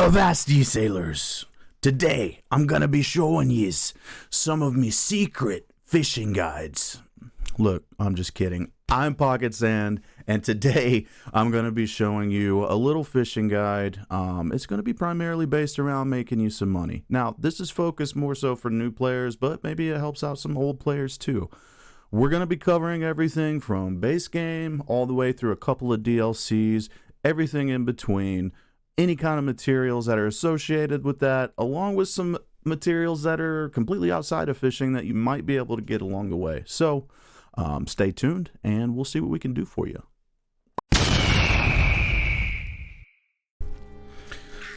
Avast ye sailors! Today I'm gonna be showing yous some of me secret fishing guides. Look, I'm just kidding. I'm Pocket Sand, and today I'm gonna be showing you a little fishing guide. It's gonna be primarily based around making you some money. Now, this is focused more so for new players, but maybe it helps out some old players too. We're gonna be covering everything from base game all the way through a couple of DLCs, everything in between. Any kind of materials that are associated with that, along with some materials that are completely outside of fishing that you might be able to get along the way. So stay tuned and we'll see what we can do for you.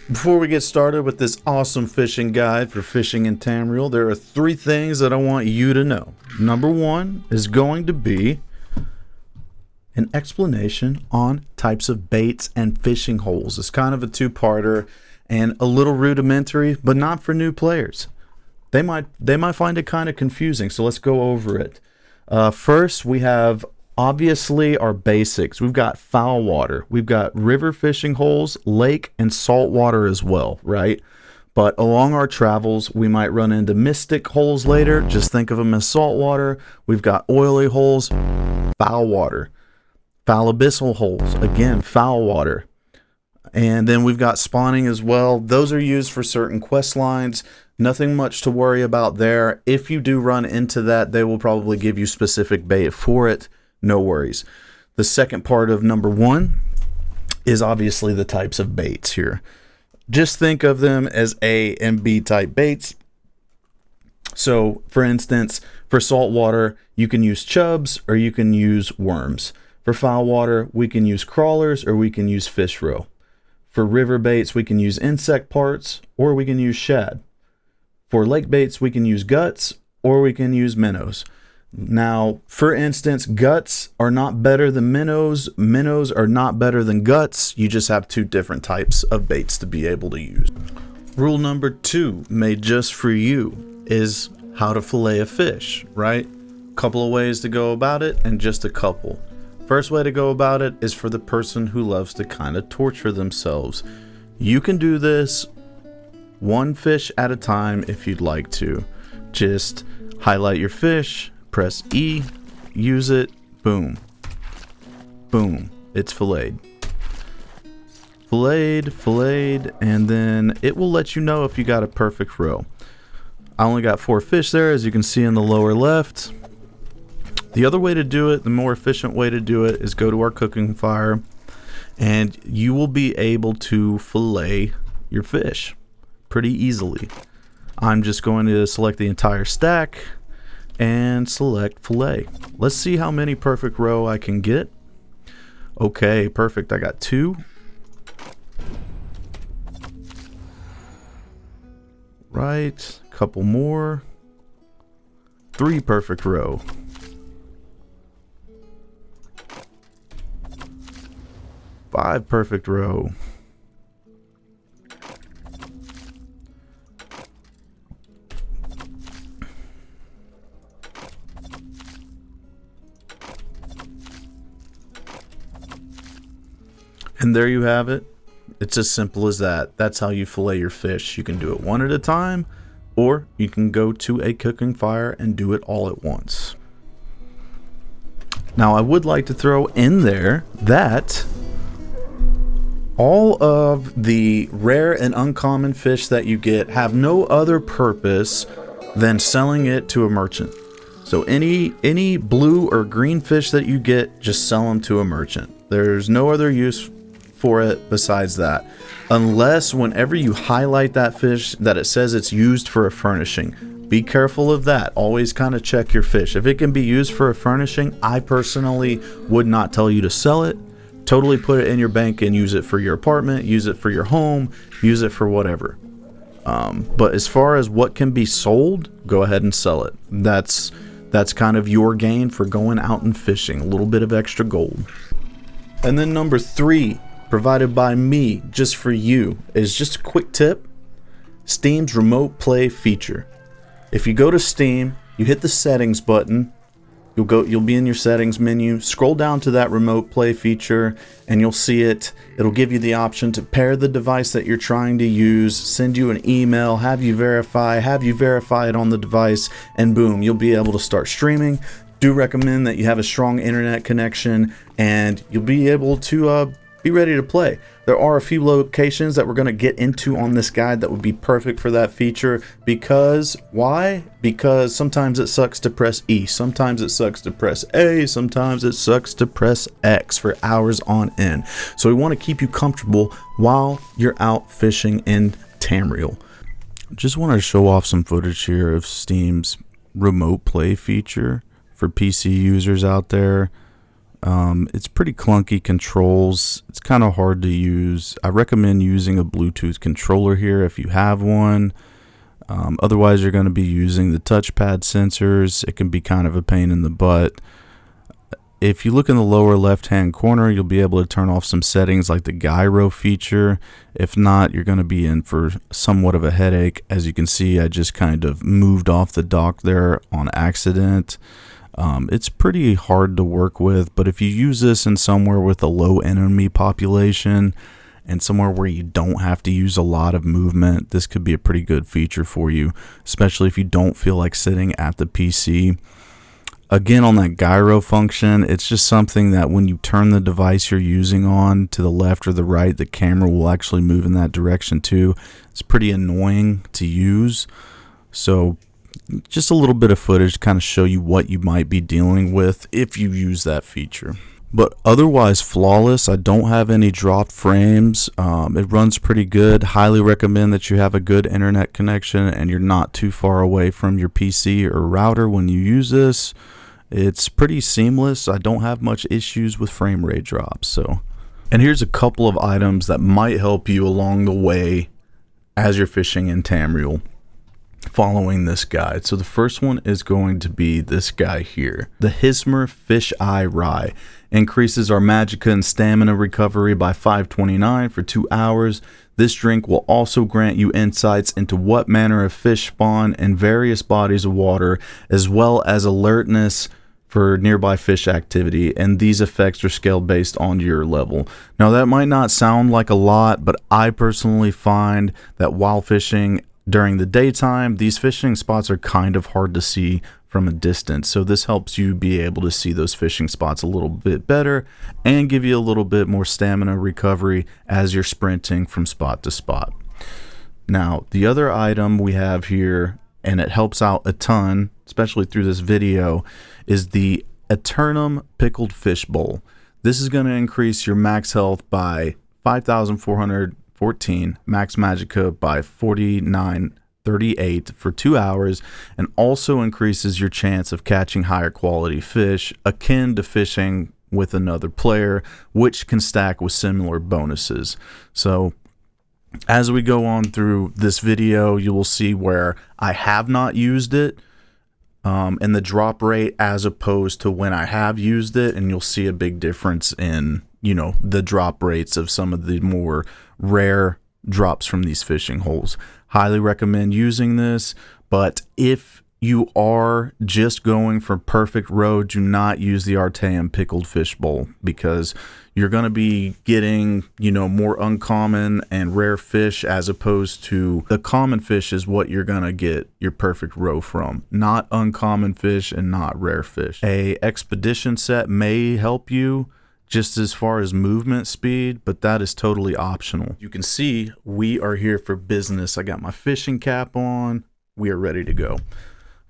Before we get started with this awesome fishing guide for fishing in Tamriel, there are 3 things that I want you to know. Number 1 is going to be an explanation on types of baits and fishing holes. It's kind of a 2-parter and a little rudimentary, but not for new players. They might find it kind of confusing, so let's go over it. First, we have obviously our basics. We've got foul water, we've got river fishing holes, lake, and salt water as well, right? But along our travels, we might run into mystic holes later. Just think of them as salt water. We've got oily holes, foul water. Foul abyssal holes, again, foul water. And then we've got spawning as well. Those are used for certain quest lines. Nothing much to worry about there. If you do run into that, they will probably give you specific bait for it. No worries. The second part of number 1 is obviously the types of baits here. Just think of them as A and B type baits. So, for instance, for salt water, you can use chubs or you can use worms. For foul water, we can use crawlers or we can use fish roe. For river baits, we can use insect parts or we can use shad. For lake baits, we can use guts or we can use minnows. Now, for instance, guts are not better than minnows. Minnows are not better than guts. You just have 2 different types of baits to be able to use. Rule number 2, made just for you, is how to fillet a fish, right? Couple of ways to go about it and just a couple. First way to go about it is for the person who loves to kind of torture themselves. You can do this 1 fish at a time if you'd like to. Just highlight your fish, press E, use it, boom. Boom, it's filleted. Filleted, and then it will let you know if you got a perfect row. I only got 4 fish there, as you can see in the lower left. The other way to do it, the more efficient way to do it, is go to our cooking fire and you will be able to fillet your fish pretty easily. I'm just going to select the entire stack and select fillet. Let's see how many perfect row I can get. Okay, perfect. I got 2. Right, couple more. 3 perfect row. 5 perfect row. 'And there you have it. It's as simple as that. That's how you fillet your fish. You can do it 1 at a time, or you can go to a cooking fire and do it all at once. Now, I would like to throw in there that all of the rare and uncommon fish that you get have no other purpose than selling it to a merchant. So any blue or green fish that you get, just sell them to a merchant. There's no other use for it besides that. Unless whenever you highlight that fish that it says it's used for a furnishing. Be careful of that. Always kind of check your fish. If it can be used for a furnishing, I personally would not tell you to sell it. Totally put it in your bank and use it for your apartment, use it for your home, use it for whatever. But as far as what can be sold, go ahead and sell it. That's kind of your gain for going out and fishing. A little bit of extra gold. And then number 3, provided by me just for you, is just a quick tip. Steam's remote play feature. If you go to Steam, you hit the settings button, You'll be in your settings menu, scroll down to that remote play feature, and you'll see it. It'll give you the option to pair the device that you're trying to use, send you an email, have you verify it on the device, and boom, you'll be able to start streaming. Do recommend that you have a strong internet connection, and you'll be able to be ready to play. There are a few locations that we're going to get into on this guide that would be perfect for that feature. Because why? Because sometimes it sucks to press E, sometimes it sucks to press A, sometimes it sucks to press X for hours on end. So we want to keep you comfortable while you're out fishing in Tamriel. Just want to show off some footage here of Steam's remote play feature for PC users out there. It's pretty clunky controls. It's kind of hard to use. I recommend using a Bluetooth controller here if you have one. Otherwise, you're going to be using the touchpad sensors. It can be kind of a pain in the butt. If you look in the lower left-hand corner, you'll be able to turn off some settings like the gyro feature. If not, you're going to be in for somewhat of a headache. As you can see, I just kind of moved off the dock there on accident. It's pretty hard to work with, but if you use this in somewhere with a low enemy population and somewhere where you don't have to use a lot of movement, this could be a pretty good feature for you, especially if you don't feel like sitting at the PC. Again, on that gyro function, it's just something that when you turn the device you're using on to the left or the right, the camera will actually move in that direction too. It's pretty annoying to use. So just a little bit of footage to kind of show you what you might be dealing with if you use that feature. But otherwise flawless. I don't have any dropped frames. It runs pretty good. Highly recommend that you have a good internet connection and you're not too far away from your PC or router when you use this. It's pretty seamless. I don't have much issues with frame rate drops. And here's a couple of items that might help you along the way as you're fishing in Tamriel following this guide. So the first one is going to be this guy here. The Hismer Fish Eye Rye increases our magicka and stamina recovery by 529 for 2 hours. This drink will also grant you insights into what manner of fish spawn in various bodies of water, as well as alertness for nearby fish activity, and these effects are scaled based on your level. Now that might not sound like a lot, but I personally find that while fishing during the daytime, these fishing spots are kind of hard to see from a distance. So this helps you be able to see those fishing spots a little bit better and give you a little bit more stamina recovery as you're sprinting from spot to spot. Now, the other item we have here, and it helps out a ton, especially through this video, is the Aeternum Pickled Fish Bowl. This is going to increase your max health by 5,414, max magicka by 4938 for 2 hours, and also increases your chance of catching higher quality fish, akin to fishing with another player, which can stack with similar bonuses. So as we go on through this video, you will see where I have not used it, and the drop rate as opposed to when I have used it, and you'll see a big difference in, you know, the drop rates of some of the more rare drops from these fishing holes. Highly recommend using this, but if you are just going for perfect roe, do not use the Artaeum Pickled Fish Bowl, because you're going to be getting, you know, more uncommon and rare fish, as opposed to the common fish is what you're going to get your perfect roe from, not uncommon fish and not rare fish. A expedition set may help you just as far as movement speed, but that is totally optional. You can see we are here for business. I got my fishing cap on. We are ready to go.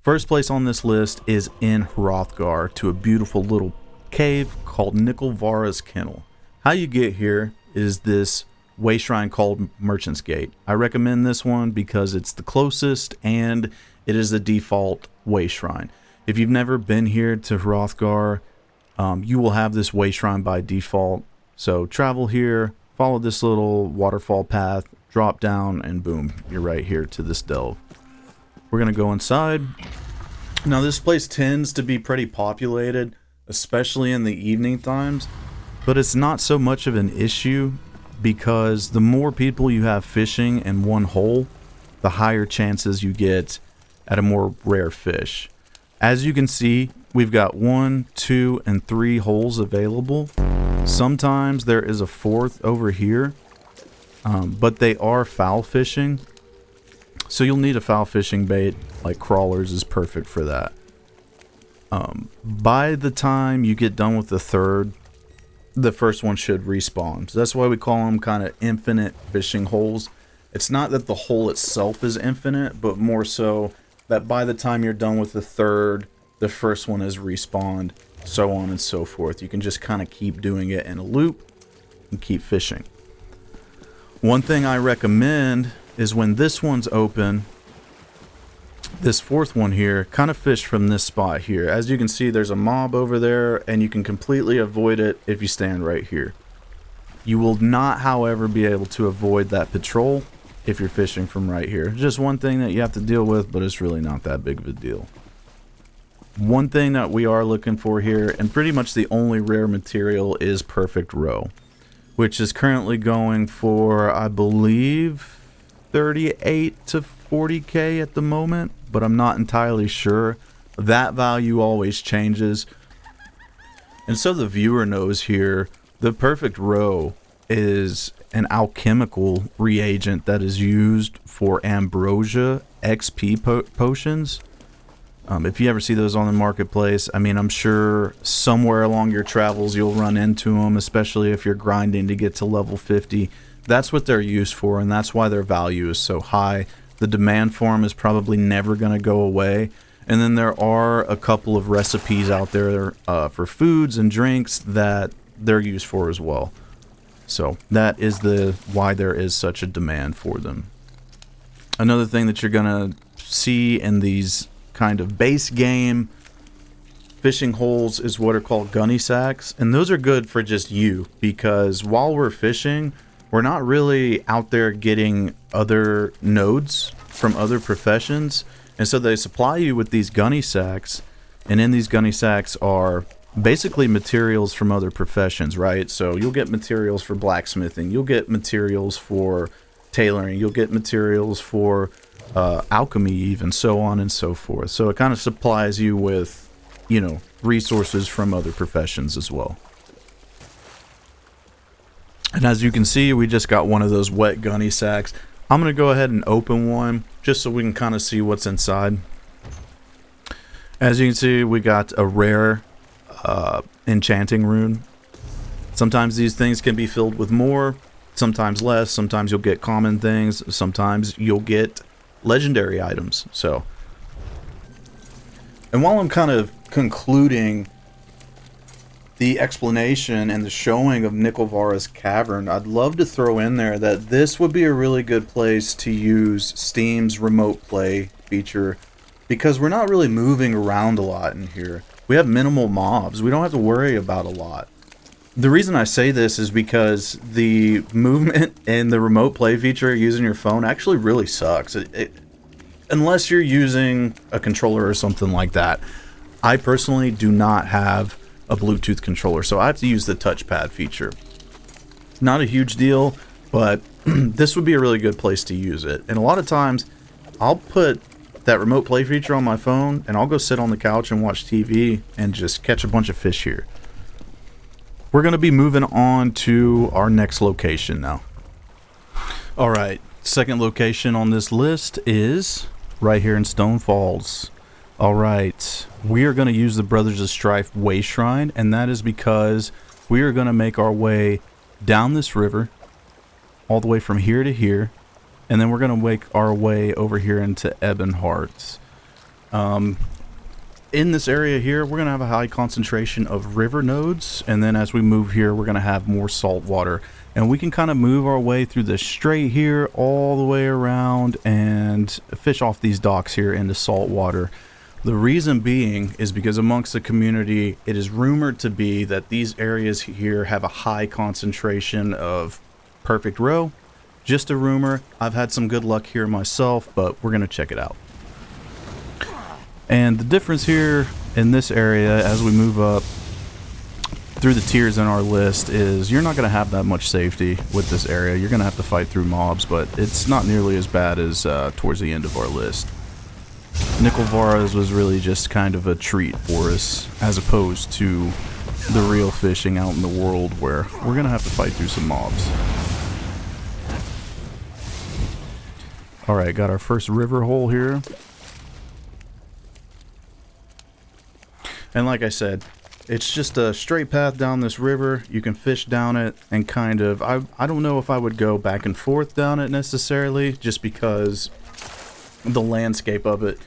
First place on this list is in Hrothgar, to a beautiful little cave called Nicholvara's Kennel. How you get here is this way shrine called Merchant's Gate. I recommend this one because it's the closest and it is the default way shrine. If you've never been here to Hrothgar, you will have this way shrine by default. So travel here, follow this little waterfall path, drop down, and boom, you're right here to this delve. We're gonna go inside. Now this place tends to be pretty populated, especially in the evening times, but it's not so much of an issue because the more people you have fishing in one hole, the higher chances you get at a more rare fish. As you can see, we've got 1, 2, and 3 holes available. Sometimes there is a 4th over here, but they are foul fishing. So you'll need a foul fishing bait, like crawlers is perfect for that. By the time you get done with the 3rd, the first one should respawn. So that's why we call them kind of infinite fishing holes. It's not that the hole itself is infinite, but more so that by the time you're done with the 3rd, the first one is respawned, so on and so forth. You can just kind of keep doing it in a loop and keep fishing. One thing I recommend is when this one's open, this 4th one here, kind of fish from this spot here. As you can see, there's a mob over there, and you can completely avoid it if you stand right here. You will not, however, be able to avoid that patrol if you're fishing from right here. Just one thing that you have to deal with, but it's really not that big of a deal. One thing that we are looking for here, and pretty much the only rare material, is Perfect Row, which is currently going for, I believe, 38 to 40k at the moment, but I'm not entirely sure. That value always changes. And so the viewer knows here, the Perfect Row is an alchemical reagent that is used for ambrosia XP potions. If you ever see those on the marketplace, I mean, I'm sure somewhere along your travels you'll run into them, especially if you're grinding to get to level 50. That's what they're used for, and that's why their value is so high. The demand for them is probably never going to go away. And then there are a couple of recipes out there for foods and drinks that they're used for as well. So that is why there is such a demand for them. Another thing that you're going to see in these kind of base game fishing holes is what are called gunny sacks, and those are good for just you, because while we're fishing, we're not really out there getting other nodes from other professions, and so they supply you with these gunny sacks, and in these gunny sacks are basically materials from other professions, right? So you'll get materials for blacksmithing, you'll get materials for tailoring, you'll get materials for alchemy, even, so on and so forth. So it kind of supplies you with, you know, resources from other professions as well. And as you can see, we just got one of those wet gunny sacks. I'm going to go ahead and open one just so we can kind of see what's inside. As you can see, we got a rare enchanting rune. Sometimes these things can be filled with more, sometimes less. Sometimes you'll get common things, sometimes you'll get legendary items. So, and while I'm kind of concluding the explanation and the showing of Nicholvara's cavern, I'd love to throw in there that this would be a really good place to use Steam's remote play feature, because we're not really moving around a lot in here. We have minimal mobs. We don't have to worry about a lot. The reason I say this is because the movement in the remote play feature using your phone actually really sucks. Unless you're using a controller or something like that. I personally do not have a Bluetooth controller, so I have to use the touchpad feature. Not a huge deal, but this would be a really good place to use it. And a lot of times, I'll put that remote play feature on my phone, and I'll go sit on the couch and watch TV and just catch a bunch of fish here. We're going to be moving on to our next location now. Alright, second location on this list is right here in Stonefalls. Alright, we are going to use the Brothers of Strife Way Shrine, and that is because we are going to make our way down this river, all the way from here to here, and then we're going to make our way over here into EbonHeart. In this area here, we're going to have a high concentration of river nodes, and then as we move here, we're going to have more salt water. And we can kind of move our way through this strait here, all the way around, and fish off these docks here into salt water. The reason being is because amongst the community, it is rumored to be that these areas here have a high concentration of Perfect Row. Just a rumor. I've had some good luck here myself, but we're going to check it out. And the difference here in this area as we move up through the tiers in our list is you're not going to have that much safety with this area. You're going to have to fight through mobs, but it's not nearly as bad as towards the end of our list. Nicholvara's was really just kind of a treat for us, as opposed to the real fishing out in the world where we're gonna have to fight through some mobs. Alright, got our first river hole here. And like I said, it's just a straight path down this river. You can fish down it and kind of... I don't know if I would go back and forth down it necessarily, just because the landscape of it,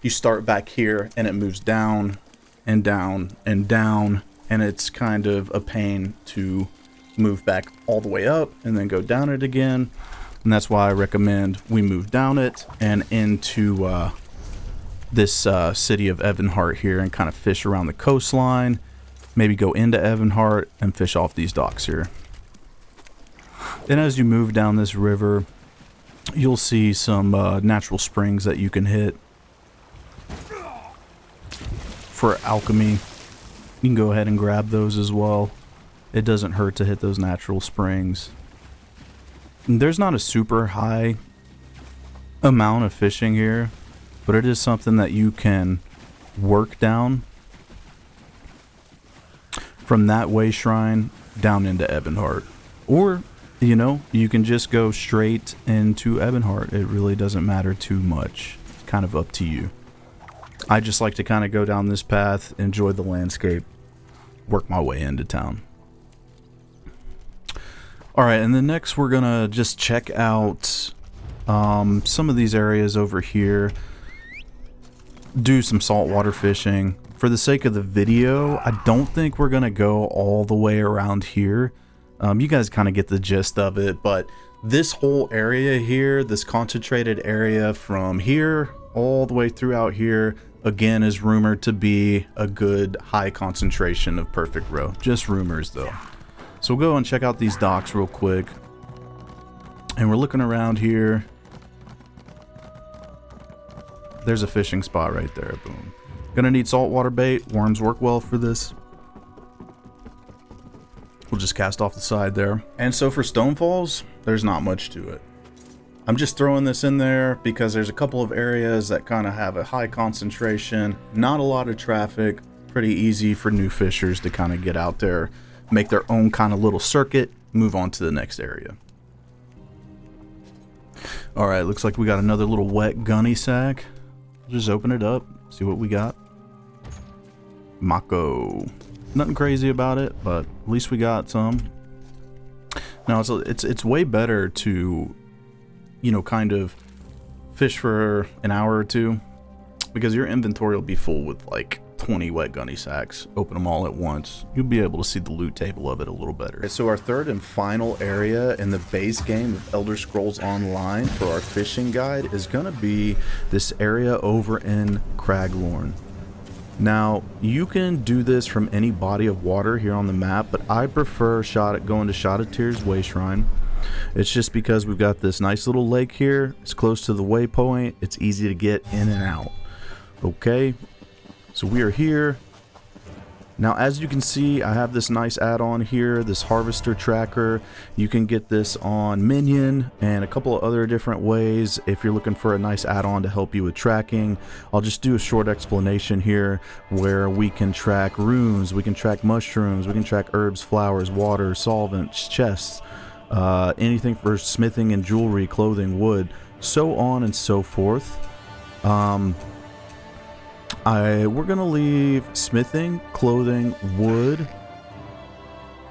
you start back here and it moves down and down and down, and it's kind of a pain to move back all the way up and then go down it again. And that's why I recommend we move down it and into this city of EbonHeart here and kind of fish around the coastline. Maybe go into EbonHeart and fish off these docks here. Then as you move down this river, you'll see some natural springs that you can hit for alchemy. You can go ahead and grab those as well. It doesn't hurt to hit those natural springs. And there's not a super high amount of fishing here, but it is something that you can work down from that way shrine down into EbonHeart. Or, you know, you can just go straight into EbonHeart. It really doesn't matter too much. It's kind of up to you. I just like to kind of go down this path, enjoy the landscape, work my way into town. Alright, and then next we're gonna just check out some of these areas over here. Do some saltwater fishing. For the sake of the video, I don't think we're gonna go all the way around here. You guys kind of get the gist of it, but this whole area here, this concentrated area from here all the way throughout here, again, is rumored to be a good high concentration of perfect roe. Just rumors though. So we'll go and check out these docks real quick. And we're looking around here. There's a fishing spot right there. Boom. Gonna need saltwater bait. Worms work well for this. We'll just cast off the side there. And so for Stonefalls, there's not much to it. I'm just throwing this in there because there's a couple of areas that kind of have a high concentration, not a lot of traffic, pretty easy for new fishers to kind of get out there, make their own kind of little circuit, move on to the next area. Alright, looks like we got another little wet gunny sack. Just open it up, see what we got. Mako. Nothing crazy about it, but at least we got some. Now it's way better to, you know, kind of fish for an hour or two, because your inventory will be full with like 20 wet gunny sacks. Open them all at once. You'll be able to see the loot table of it a little better. So our third and final area in the base game of Elder Scrolls Online for our fishing guide is going to be this area over in Craglorn. Now, you can do this from any body of water here on the map, but I prefer going to Shadatir's Way Shrine. It's just because we've got this nice little lake here. It's close to the waypoint. It's easy to get in and out. Okay, so we are here. Now, as you can see, I have this nice add-on here, this harvester tracker. You can get this on Minion and a couple of other different ways if you're looking for a nice add-on to help you with tracking. I'll just do a short explanation here where we can track runes, we can track mushrooms, we can track herbs, flowers, water, solvents, chests, anything for smithing and jewelry, clothing, wood, so on and so forth. We're gonna leave smithing, clothing, wood,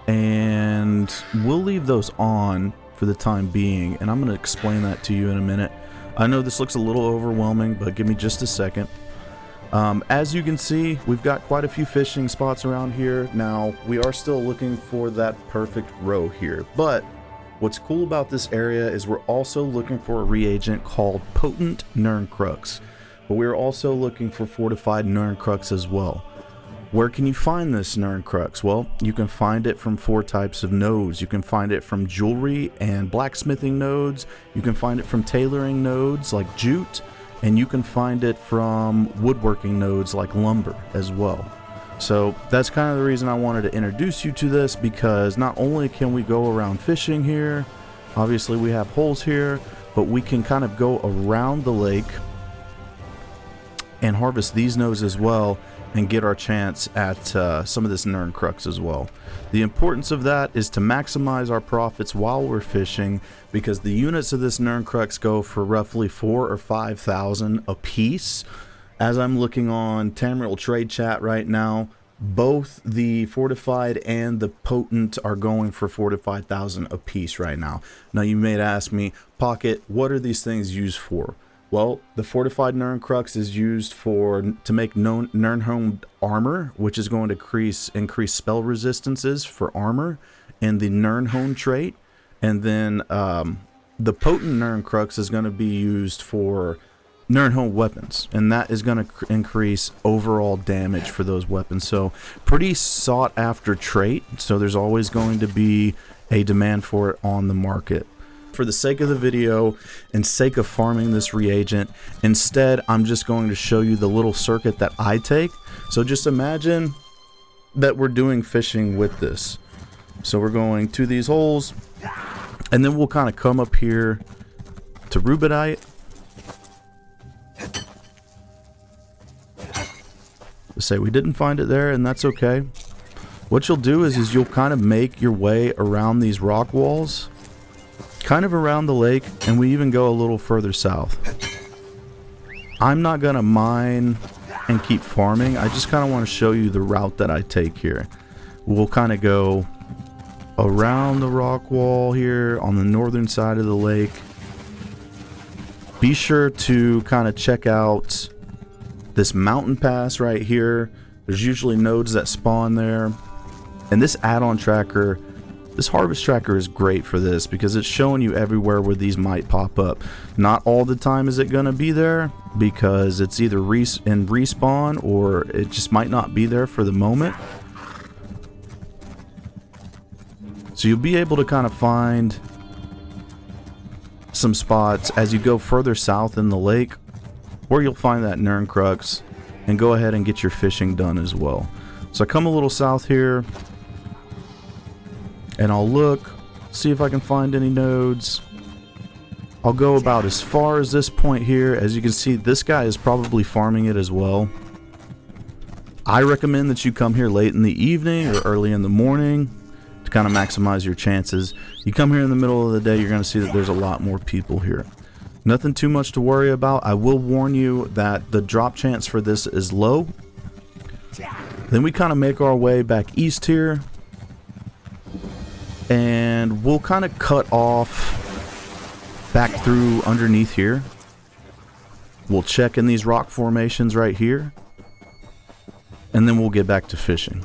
and we'll leave those on for the time being, and I'm gonna explain that to you in a minute. I know this looks a little overwhelming, but give me just a second. As you can see, we've got quite a few fishing spots around here. Now, we are still looking for that perfect roe here, but what's cool about this area is we're also looking for a reagent called Potent NirnCrux. But we're also looking for fortified NirnCrux as well. Where can you find this NirnCrux? Well, you can find it from 4 types of nodes. You can find it from jewelry and blacksmithing nodes. You can find it from tailoring nodes like jute. And you can find it from woodworking nodes like lumber as well. So that's kind of the reason I wanted to introduce you to this, because not only can we go around fishing here, obviously we have holes here, but we can kind of go around the lake and harvest these nodes as well and get our chance at some of this NirnCrux as well. The importance of that is to maximize our profits while we're fishing, because the units of this NirnCrux go for roughly 4,000 or 5,000 a piece. As I'm looking on Tamriel Trade Chat right now, both the fortified and the potent are going for 4,000 to 5,000 a piece right now. Now you may ask me, Pocket, what are these things used for? Well, the fortified NirnCrux is used to make Nirnhome armor, which is going to increase spell resistances for armor in the Nirnhome trait. And then the potent NirnCrux is going to be used for Nirnhome weapons, and that is going to increase overall damage for those weapons. So pretty sought after trait, so there's always going to be a demand for it on the market. For the sake of the video and sake of farming this reagent, instead I'm just going to show you the little circuit that I take. So just imagine that we're doing fishing with this. So we're going to these holes, and then we'll kind of come up here to rubidite. Say we didn't find it there, and that's okay. What you'll do is you'll kind of make your way around these rock walls, kind of around the lake, and we even go a little further south. I'm not gonna mine and keep farming. I just kind of want to show you the route that I take here. We'll kind of go around the rock wall here on the northern side of the lake. Be sure to kind of check out this mountain pass right here. There's usually nodes that spawn there. And this add-on tracker, this harvest tracker is great for this because it's showing you everywhere where these might pop up. Not all the time is it going to be there, because it's either in respawn or it just might not be there for the moment. So you'll be able to kind of find some spots as you go further south in the lake where you'll find that NirnCrux, and go ahead and get your fishing done as well. So I come a little south here, and I'll look, see if I can find any nodes. I'll go about as far as this point here. As you can see, this guy is probably farming it as well. I recommend that you come here late in the evening or early in the morning to kind of maximize your chances. You come here in the middle of the day, you're going to see that there's a lot more people here. Nothing too much to worry about. I will warn you that the drop chance for this is low. Then we kind of make our way back east here, and we'll kind of cut off back through underneath here. We'll check in these rock formations right here, and then we'll get back to fishing.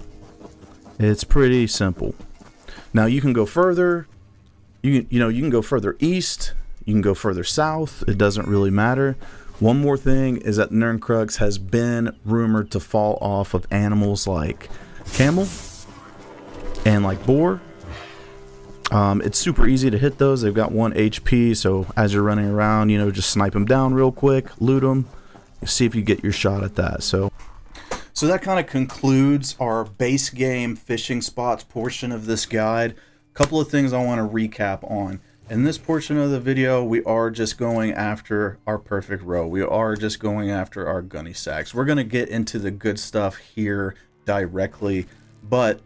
It's pretty simple. Now you can go further. You can go further east. You can go further south. It doesn't really matter. One more thing is that NirnCrux has been rumored to fall off of animals like camel and like boar. It's super easy to hit those. They've got 1 HP, so as you're running around, just snipe them down real quick, loot them, see if you get your shot at that. So that kind of concludes our base game fishing spots portion of this guide. A couple of things I want to recap on. In this portion of the video, we are just going after our perfect row. We are just going after our gunny sacks. We're going to get into the good stuff here directly, but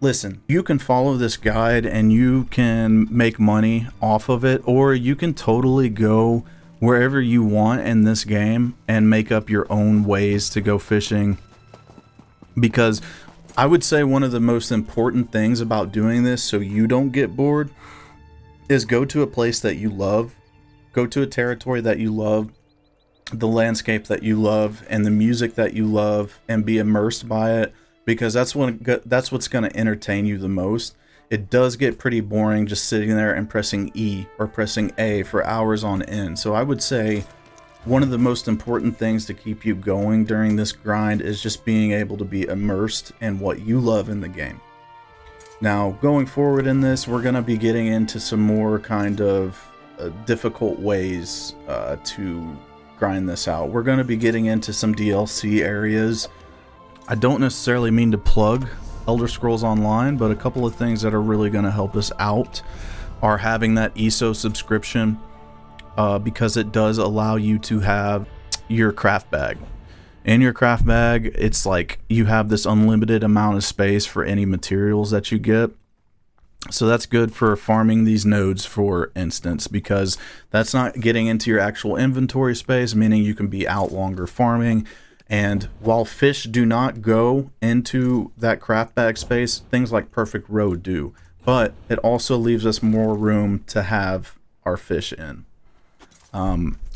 listen, you can follow this guide and you can make money off of it, or you can totally go wherever you want in this game and make up your own ways to go fishing. Because I would say one of the most important things about doing this so you don't get bored is go to a place that you love, go to a territory that you love, the landscape that you love, and the music that you love, and be immersed by it, because that's what's going to entertain you the most. It does get pretty boring just sitting there and pressing E or pressing A for hours on end. So I would say one of the most important things to keep you going during this grind is just being able to be immersed in what you love in the game. Now, going forward in this, we're going to be getting into some more kind of difficult ways to grind this out. We're going to be getting into some DLC areas. I don't necessarily mean to plug Elder Scrolls Online, but a couple of things that are really going to help us out are having that ESO subscription, because it does allow you to have your craft bag. In your craft bag, it's like you have this unlimited amount of space for any materials that you get. So that's good for farming these nodes, for instance, because that's not getting into your actual inventory space, meaning you can be out longer farming. And while fish do not go into that craft bag space, things like Perfect Road do. But it also leaves us more room to have our fish in.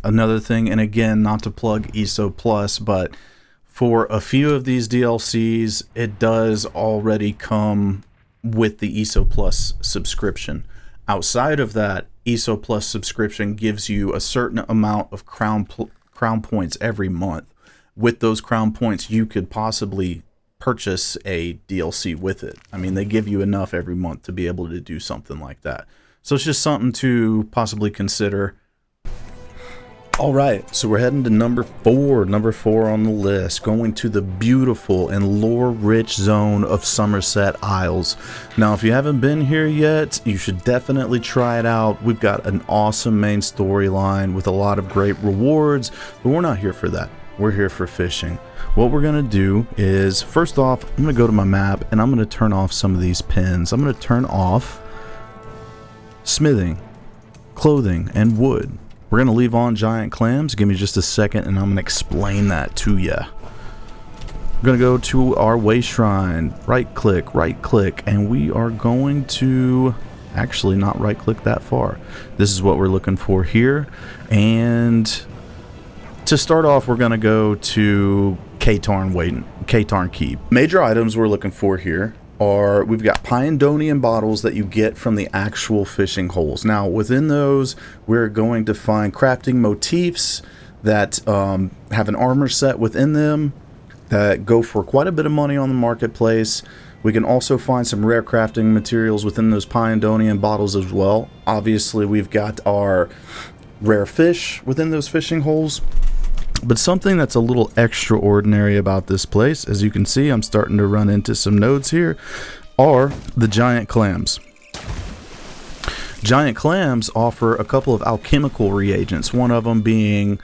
Another thing, and again, not to plug ESO Plus, but for a few of these DLCs, it does already come with the ESO Plus subscription. Outside of that, ESO Plus subscription gives you a certain amount of crown points every month. With those crown points, you could possibly purchase a DLC with it. I mean, they give you enough every month to be able to do something like that. So it's just something to possibly consider. All right, so we're heading to number 4 on the list, going to the beautiful and lore-rich zone of Summerset Isles. Now, if you haven't been here yet, you should definitely try it out. We've got an awesome main storyline with a lot of great rewards, but we're not here for that. We're here for fishing. What we're going to do is, first off, I'm going to go to my map, and I'm going to turn off some of these pins. I'm going to turn off smithing, clothing, and wood. We're going to leave on giant clams. Give me just a second and I'm going to explain that to you. We're going to go to our way shrine. Right click, and we are going to actually not right click that far. This is what we're looking for here. And to start off, we're going to go to Ktarn Keep. Major items we're looking for here are, we've got Pyandonean bottles that you get from the actual fishing holes. Now, within those, we're going to find crafting motifs that have an armor set within them that go for quite a bit of money on the marketplace. We can also find some rare crafting materials within those Pyandonean bottles as well. Obviously, we've got our rare fish within those fishing holes. But something that's a little extraordinary about this place, as you can see, I'm starting to run into some nodes here, are the giant clams. Giant clams offer a couple of alchemical reagents, one of them being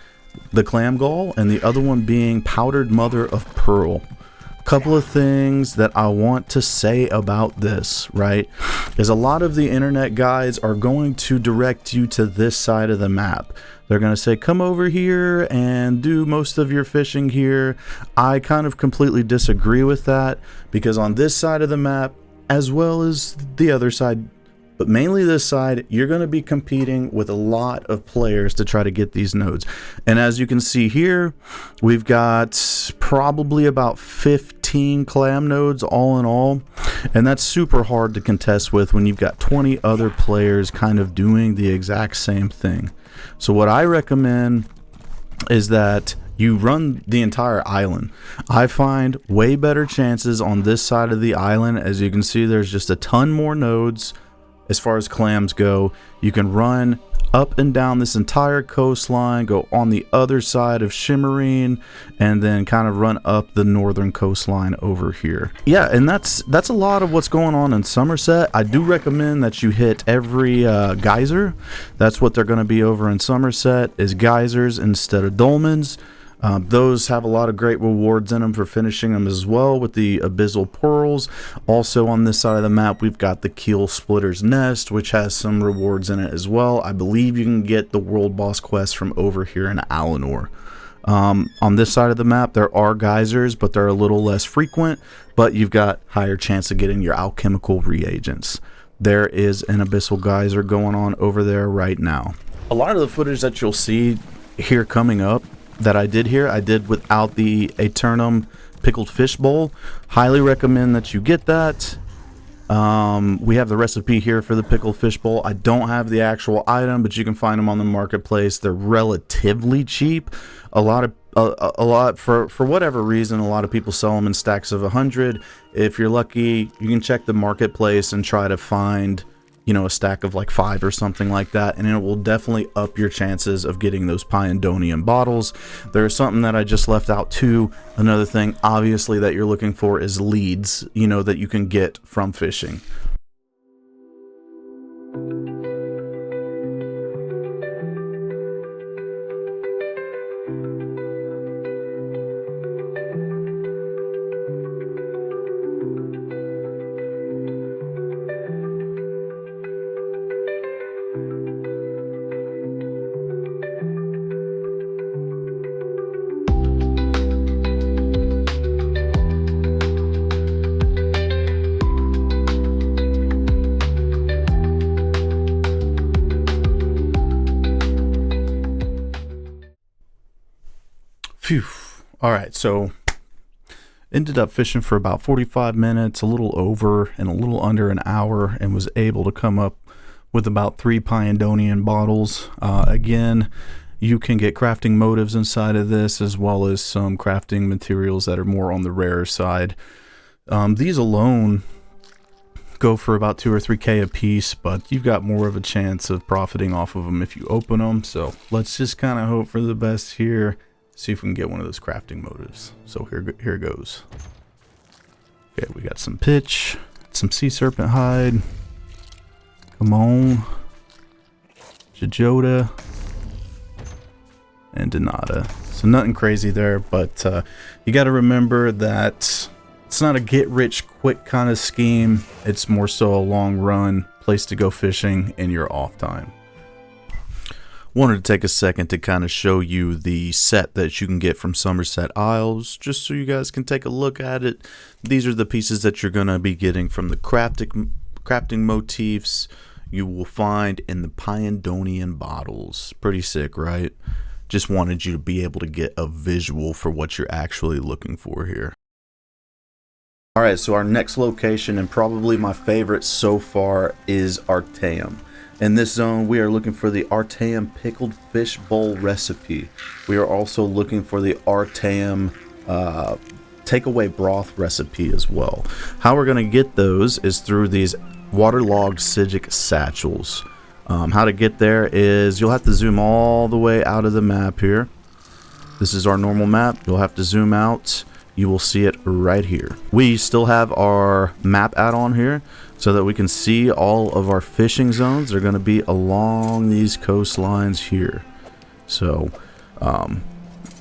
the clam gall and the other one being powdered mother of pearl. Couple of things that I want to say about this, right, is a lot of the internet guides are going to direct you to this side of the map. They're going to say, come over here and do most of your fishing here. I kind of completely disagree with that, because on this side of the map, as well as the other side, but mainly this side, you're going to be competing with a lot of players to try to get these nodes. And as you can see here, we've got probably about 15 clam nodes all in all. And that's super hard to contest with when you've got 20 other players kind of doing the exact same thing. So what I recommend is that you run the entire island. I find way better chances on this side of the island. As you can see, there's just a ton more nodes. As far as clams go, you can run up and down this entire coastline, go on the other side of Shimmerine, and then kind of run up the northern coastline over here. Yeah, and that's a lot of what's going on in Summerset. I do recommend that you hit every geyser. That's what they're going to be over in Summerset, is geysers instead of dolmens. Those have a lot of great rewards in them for finishing them as well, with the abyssal pearls. Also on this side of the map, we've got the Keel Splitter's Nest, which has some rewards in it as well. I believe you can get the world boss quest from over here in Alinor. On this side of the map, there are geysers, but they're a little less frequent, but you've got higher chance of getting your alchemical reagents. There is an abyssal geyser going on over there right now. A lot of the footage that you'll see here coming up that I did here, I did without the Aeternum pickled fish bowl. Highly recommend that you get that. We have the recipe here for the pickled fish bowl. I don't have the actual item, but you can find them on the marketplace. They're relatively cheap. A lot for whatever reason, a lot of people sell them in stacks of 100. If you're lucky, you can check the marketplace and try to find, you know, a stack of like 5 or something like that, and it will definitely up your chances of getting those Pyandonean bottles. There's something that I just left out too. Another thing, obviously, that you're looking for is leads, you know, that you can get from fishing. All right, so ended up fishing for about 45 minutes, a little over and a little under an hour, and was able to come up with about 3 Pyandonean bottles. Again, you can get crafting motives inside of this, as well as some crafting materials that are more on the rarer side. These alone go for about 2 or 3K a piece, but you've got more of a chance of profiting off of them if you open them. So let's just kind of hope for the best here. See if we can get one of those crafting motives. So here goes. Okay, we got some pitch, some sea serpent hide. Come on. Jajota. And Donata. So nothing crazy there, but you got to remember that it's not a get-rich-quick kind of scheme. It's more so a long-run place to go fishing in your off time. Wanted to take a second to kind of show you the set that you can get from Summerset Isles, just so you guys can take a look at it. These are the pieces that you're going to be getting from the crafting motifs you will find in the Pyandonean bottles. Pretty sick, right? Just wanted you to be able to get a visual for what you're actually looking for here. Alright, so our next location, and probably my favorite so far, is Artaeum. In this zone, we are looking for the Artaeum pickled fish bowl recipe. We are also looking for the Artaeum takeaway broth recipe as well. How we're going to get those is through these waterlogged Psijic Satchels. How to get there is you'll have to zoom all the way out of the map here. This is our normal map. You'll have to zoom out. You will see it right here. We still have our map add-on here so that we can see all of our fishing zones. They're going to be along these coastlines here. So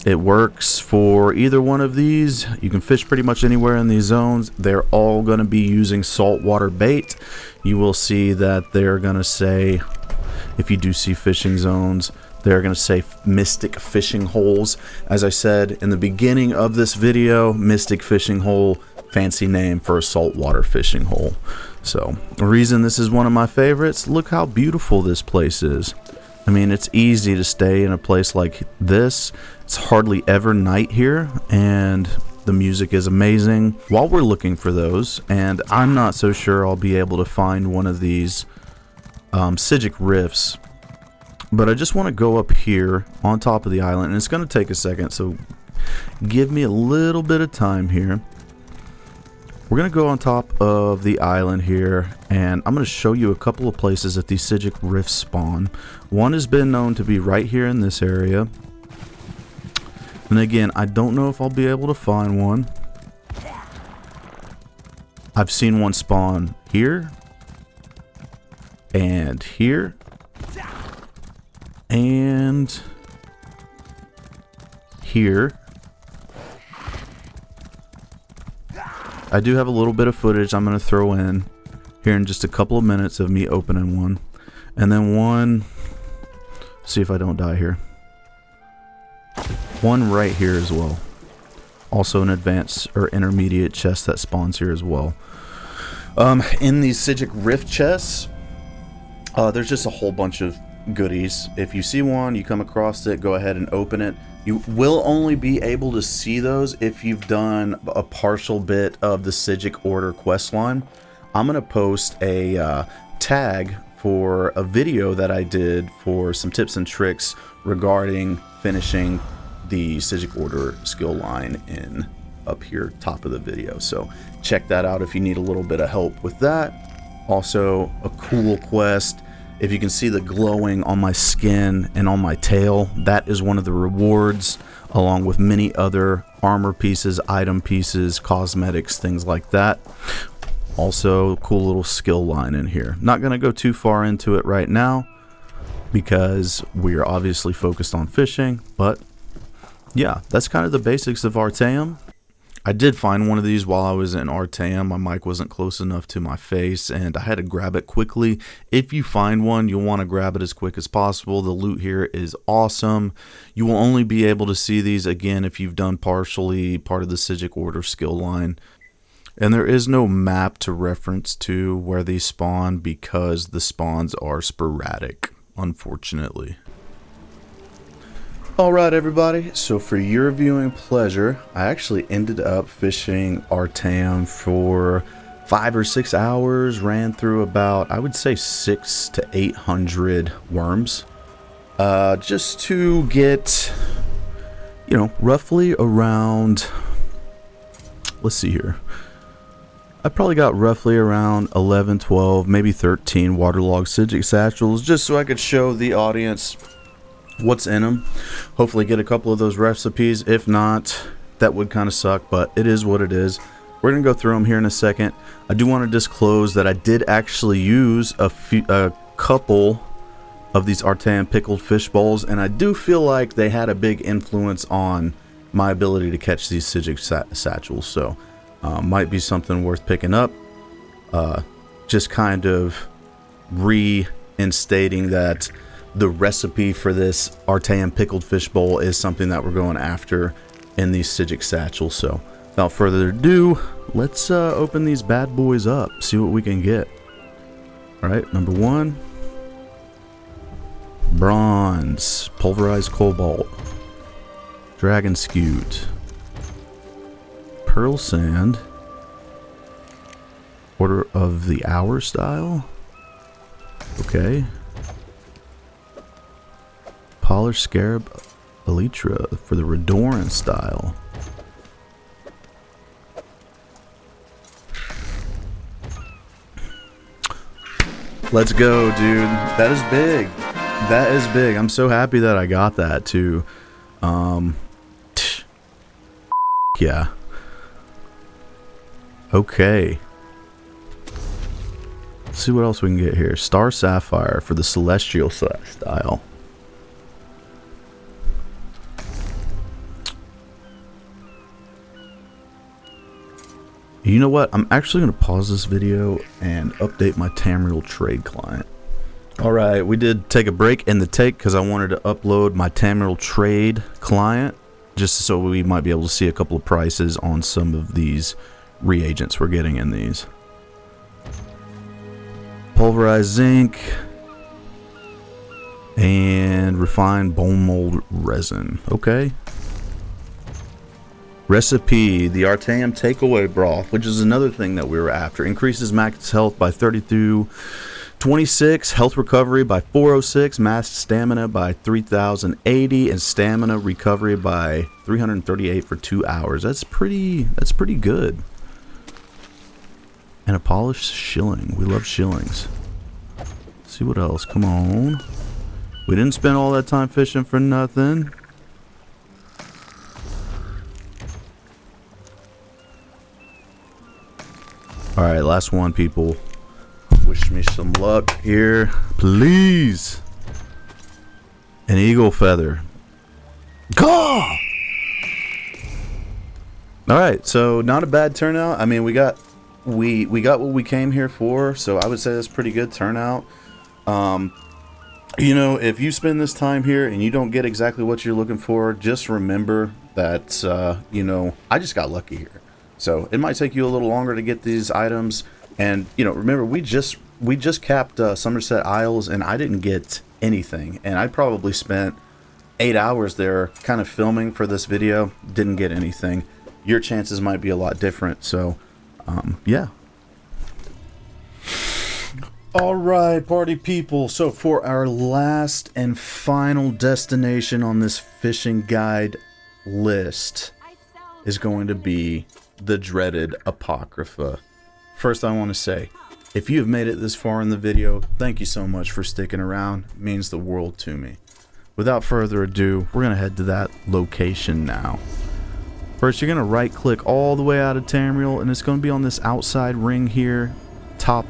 it works for either one of these. You can fish pretty much anywhere in these zones. They're all going to be using saltwater bait. You will see that they're going to say, if you do see fishing zones, they're going to say Mystic Fishing Holes. As I said in the beginning of this video, Mystic Fishing Hole, fancy name for a saltwater fishing hole. So, the reason this is one of my favorites, look how beautiful this place is. I mean, it's easy to stay in a place like this. It's hardly ever night here, and the music is amazing. While we're looking for those, and I'm not so sure I'll be able to find one of these Psijic Rifts, but I just want to go up here on top of the island, and it's going to take a second, so give me a little bit of time here. We're going to go on top of the island here, and I'm going to show you a couple of places that these Psijic Rifts spawn. One has been known to be right here in this area. And again, I don't know if I'll be able to find one. I've seen one spawn here, and here, and here. I do have a little bit of footage I'm going to throw in here in just a couple of minutes of me opening one. And then one, see if I don't die here. One right here as well. Also an advanced or intermediate chest that spawns here as well. In these Psijic Rift chests, there's just a whole bunch of goodies. If you see one, you come across it, go ahead and open it. You will only be able to see those if you've done a partial bit of the Psijic Order questline. I'm going to post a tag for a video that I did for some tips and tricks regarding finishing the Psijic Order skill line in up here top of the video. So check that out if you need a little bit of help with that. Also a cool quest. If you can see the glowing on my skin and on my tail, that is one of the rewards, along with many other armor pieces, item pieces, cosmetics, things like that. Also, cool little skill line in here. Not going to go too far into it right now because we are obviously focused on fishing, but yeah, that's kind of the basics of Artaeum. I did find one of these while I was in Artaeum. My mic wasn't close enough to my face, and I had to grab it quickly. If you find one, you'll want to grab it as quick as possible. The loot here is awesome. You will only be able to see these again if you've done partially part of the Psijic Order skill line. And there is no map to reference to where these spawn because the spawns are sporadic, unfortunately. Alright everybody, so for your viewing pleasure, I actually ended up fishing Artaeum for 5 or 6 hours, ran through about, I would say 600 to 800 worms, just to get, you know, roughly around, let's see here, I probably got roughly around 11, 12, maybe 13 waterlogged Psijic Satchels, just so I could show the audience what's in them. Hopefully get a couple of those recipes. If not, that would kind of suck, but it is what it is. We're gonna go through them here in a second. I do want to disclose that I did actually use a couple of these Artaeum pickled fish bowls, and I do feel like they had a big influence on my ability to catch these Psijic Satchels, so might be something worth picking up. Just kind of reinstating that the recipe for this Artaeum pickled fish bowl is something that we're going after in these Psijic Satchels. So without further ado, let's open these bad boys up, see what we can get. Alright, number 1, bronze, pulverized cobalt, dragon scute, pearl sand, order of the hour style, okay. Polished scarab elytra for the Redoran style. Let's go, dude. That is big. That is big. I'm so happy that I got that too. Yeah. Okay. Let's see what else we can get here. Star sapphire for the celestial style. You know what? I'm actually going to pause this video and update my Tamriel trade client. Alright, we did take a break in the take because I wanted to upload my Tamriel trade client just so we might be able to see a couple of prices on some of these reagents we're getting in these. Pulverized zinc and refined bone mold resin. Okay. Recipe, the Artaeum takeaway broth, which is another thing that we were after. Increases max health by 3226, health recovery by 406, max stamina by 3080, and stamina recovery by 338 for 2 hours. That's pretty good. And a polished shilling. We love shillings. Let's see what else. Come on. We didn't spend all that time fishing for nothing. Alright, last one, people. Wish me some luck here. Please. An eagle feather. Go! Alright, so not a bad turnout. I mean, we got what we came here for, so I would say that's pretty good turnout. You know, if you spend this time here and you don't get exactly what you're looking for, just remember that, you know, I just got lucky here. So it might take you a little longer to get these items, and you know, remember we just capped Summerset Isles, and I didn't get anything, and I probably spent 8 hours there kind of filming for this video, didn't get anything. Your chances might be a lot different, so yeah. Alright, party people, so for our last and final destination on this fishing guide list is going to be the dreaded Apocrypha. First, I want to say, if you have made it this far in the video, thank you so much for sticking around. It means the world to me. Without further ado, we're going to head to that location now. First, you're going to right click all the way out of Tamriel, and it's going to be on this outside ring here, top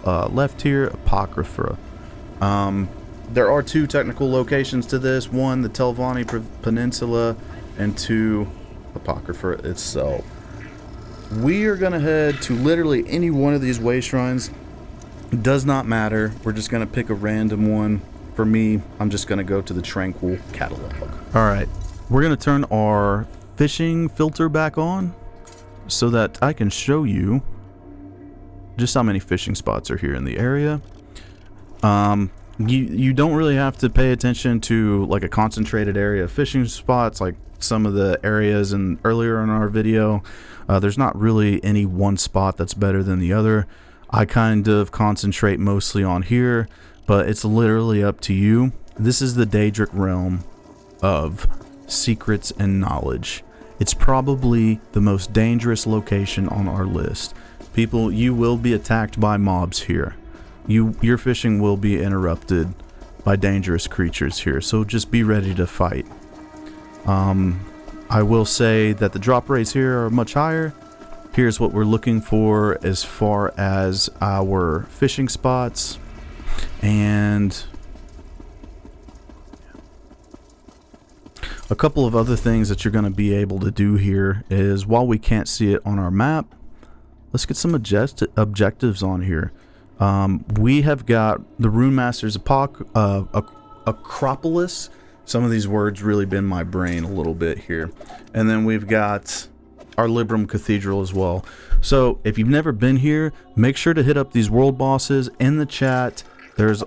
left here, Apocrypha. There are 2 technical locations to this. 1, the Telvanni Peninsula, and 2, Apocrypha itself. We are going to head to literally any one of these way shrines. It does not matter. We're just going to pick a random one. For me, I'm just going to go to the Tranquil Catalog. Alright, we're going to turn our fishing filter back on so that I can show you just how many fishing spots are here in the area. You don't really have to pay attention to like a concentrated area of fishing spots like some of the areas earlier in our video. There's not really any one spot that's better than the other. I kind of concentrate mostly on here, but it's literally up to you. This is the Daedric realm of secrets and knowledge. It's probably the most dangerous location on our list. People, you will be attacked by mobs here. Your fishing will be interrupted by dangerous creatures here, so just be ready to fight. I will say that the drop rates here are much higher. Here's what we're looking for as far as our fishing spots. And a couple of other things that you're going to be able to do here is, while we can't see it on our map, let's get some objectives on here. We have got the Rune Master's Acropolis. Some of these words really bend my brain a little bit here. And then we've got our Libram Cathedral as well. So if you've never been here, make sure to hit up these world bosses in the chat. There's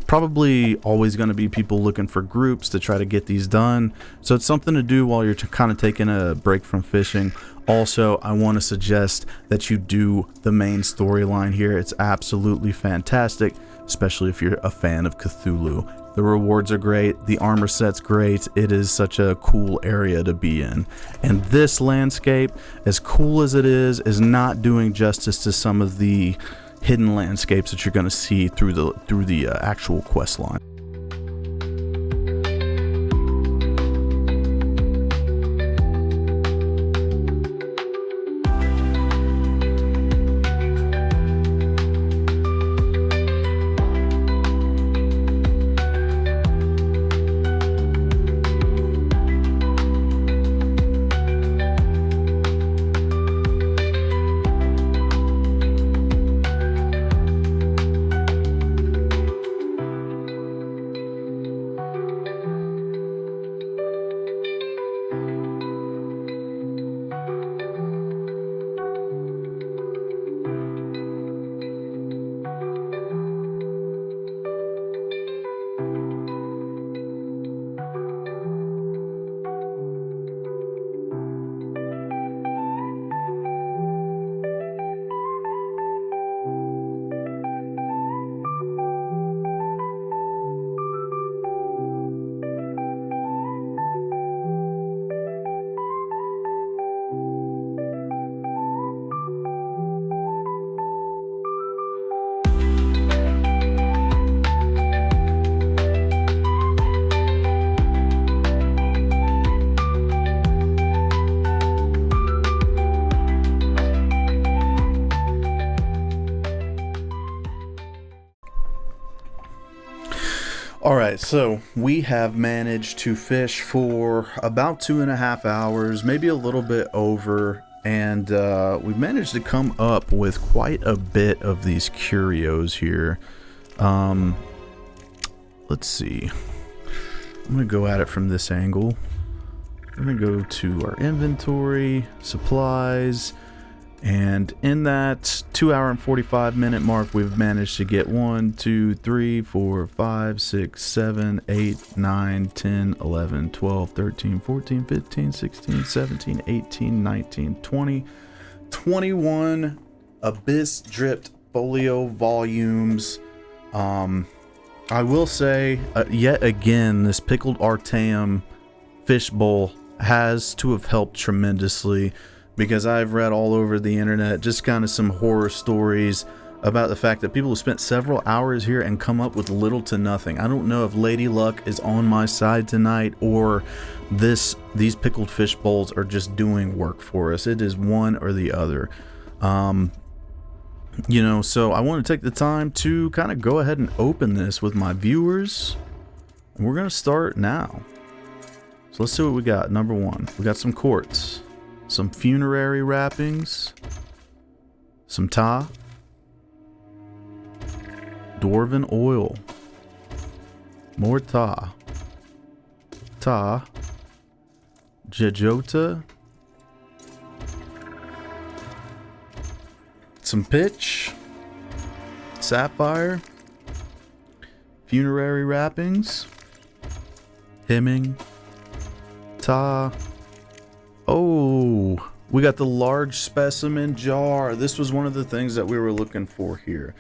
probably always going to be people looking for groups to try to get these done. So it's something to do while you're kind of taking a break from fishing. Also, I want to suggest that you do the main storyline here. It's absolutely fantastic, especially if you're a fan of Cthulhu. The rewards are great. The armor set's great. It is such a cool area to be in. And this landscape, as cool as it is not doing justice to some of the hidden landscapes that you're going to see through the actual quest line. Alright, so we have managed to fish for about 2.5 hours, maybe a little bit over, and we've managed to come up with quite a bit of these curios here. Let's see. I'm going to go at it from this angle. I'm going to go to our inventory, supplies, and in that 2 hour and 45 minute mark, we've managed to get 1, 2, 3, 4, 5, 6, 7, 8, 9, 10, 11, 12, 13, 14, 15, 16, 17, 18, 19, 20, 21 Abyss-Drenched Folio volumes. I will say, yet again, this pickled Artaeum fishbowl has to have helped tremendously, because I've read all over the internet just kind of some horror stories about the fact that people have spent several hours here and come up with little to nothing. I don't know if Lady Luck is on my side tonight, or these pickled fish bowls are just doing work for us. It is one or the other. You know, so I want to take the time to kind of go ahead and open this with my viewers. And we're going to start now. So let's see what we got. Number one, we got some quartz. Some funerary wrappings, some tar, dwarven oil, more tar, jejota, some pitch, sapphire, funerary wrappings, hemming, ta. Oh, we got the large specimen jar. This was one of the things that we were looking for here.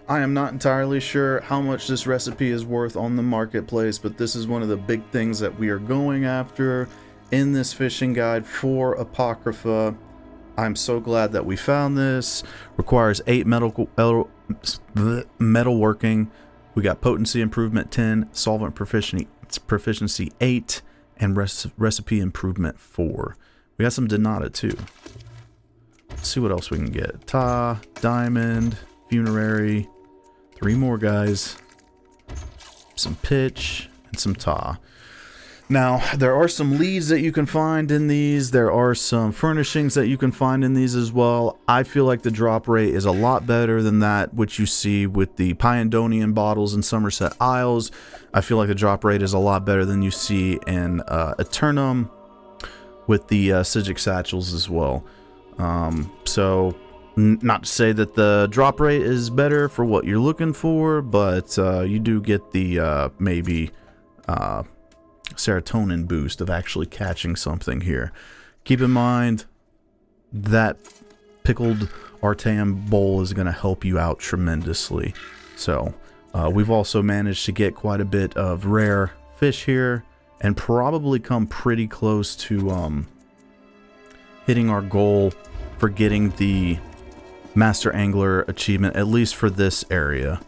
I am not entirely sure how much this recipe is worth on the marketplace, but this is one of the big things that we are going after in this fishing guide for Apocrypha. I'm so glad that we found this. Requires 8 metalworking. We got potency improvement 10, solvent proficiency 8, and recipe improvement 4. We got some Donata too. Let's see what else we can get. Ta, diamond, funerary, 3 more guys, some pitch, and some ta. Now, there are some leads that you can find in these. There are some furnishings that you can find in these as well. I feel like the drop rate is a lot better than that which you see with the Pyandonean bottles and Summerset Isles. I feel like the drop rate is a lot better than you see in Aeternum with the Psijic Satchels as well. So, not to say that the drop rate is better for what you're looking for, but you do get the maybe serotonin boost of actually catching something here. Keep in mind that pickled Artaeum bowl is going to help you out tremendously. So we've also managed to get quite a bit of rare fish here and probably come pretty close to hitting our goal for getting the Master Angler achievement, at least for this area.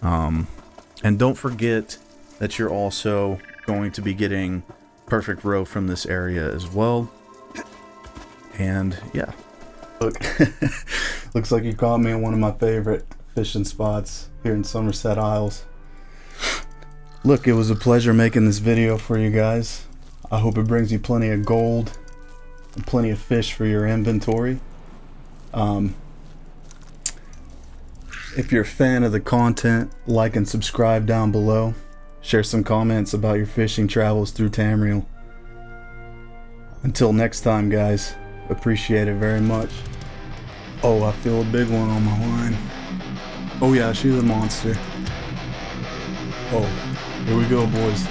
And don't forget that you're also going to be getting perfect roe from this area as well. And yeah, look, looks like you caught me in one of my favorite fishing spots here in Summerset Isles. Look, it was a pleasure making this video for you guys. I hope it brings you plenty of gold and plenty of fish for your inventory. If you're a fan of the content, like and subscribe down below. Share some comments about your fishing travels through Tamriel. Until next time, guys, appreciate it very much. Oh, I feel a big one on my line. Oh yeah, she's a monster. Oh, here we go, boys.